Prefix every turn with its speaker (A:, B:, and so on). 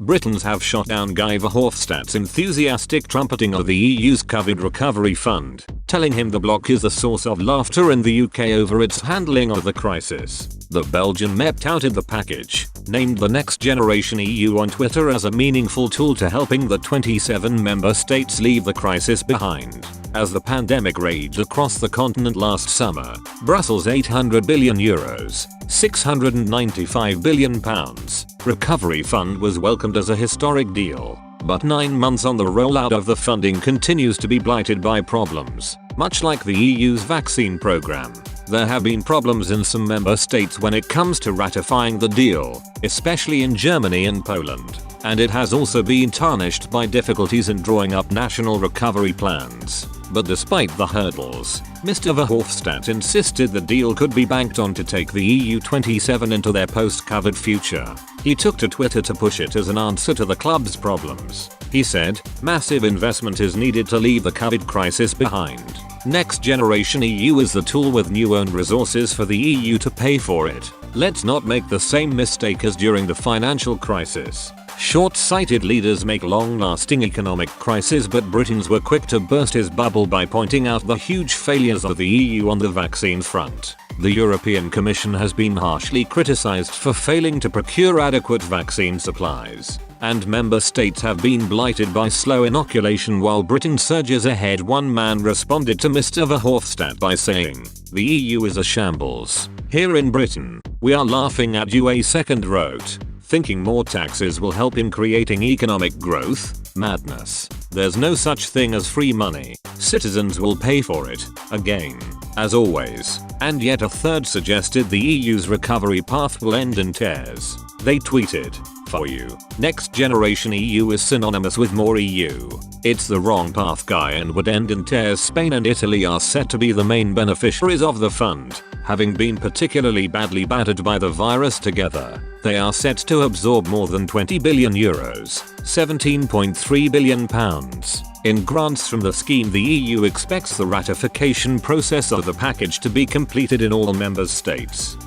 A: Britons have shot down Guy Verhofstadt's enthusiastic trumpeting of the EU's COVID recovery fund, telling him the bloc is the source of laughter in the UK over its handling of the crisis. The Belgian MEP touted the package, named the Next Generation EU on Twitter as a meaningful tool to helping the 27 member states leave the crisis behind. As the pandemic raged across the continent last summer, Brussels' €800 billion, £695 billion recovery fund was welcomed as a historic deal. But 9 months on, the rollout of the funding continues to be blighted by problems. Much like the EU's vaccine program, there have been problems in some member states when it comes to ratifying the deal, especially in Germany and Poland. And it has also been tarnished by difficulties in drawing up national recovery plans. But despite the hurdles, Mr. Verhofstadt insisted the deal could be banked on to take the EU 27 into their post-COVID future. He took to Twitter to push it as an answer to the club's problems. He said, "Massive investment is needed to leave the COVID crisis behind. Next Generation EU is the tool with new own resources for the EU to pay for it. Let's not make the same mistake as during the financial crisis. Short-sighted leaders make long-lasting economic crises, but Britons were quick to burst his bubble by pointing out the huge failures of the EU on the vaccine front. The European Commission has been harshly criticized for failing to procure adequate vaccine supplies, and member states have been blighted by slow inoculation while Britain surges ahead." One man responded to Mr. Verhofstadt by saying, "The EU is a shambles. Here in Britain, we are laughing at you." A second wrote, "Thinking more taxes will help in creating economic growth? Madness. There's no such thing as free money. Citizens will pay for it, again, as always." And yet a third suggested the EU's recovery path will end in tears. They tweeted, "For you, Next Generation EU is synonymous with more EU. It's the wrong path, Guy, and would end in tears." Spain and Italy are set to be the main beneficiaries of the fund, having been particularly badly battered by the virus together. They are set to absorb more than €20 billion, £17.3 billion, in grants from the scheme. The EU expects the ratification process of the package to be completed in all member states